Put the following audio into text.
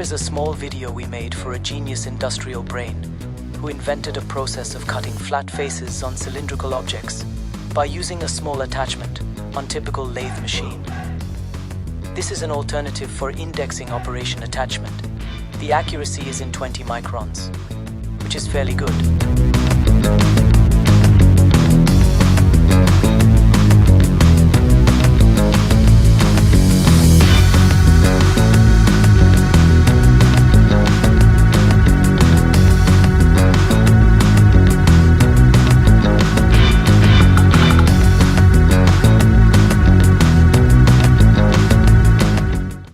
Here's a small video we made for a genius industrial brain who invented a process of cutting flat faces on cylindrical objects by using a small attachment on typical lathe machine. This is an alternative for indexing operation attachment. The accuracy is in 20 microns, which is fairly good.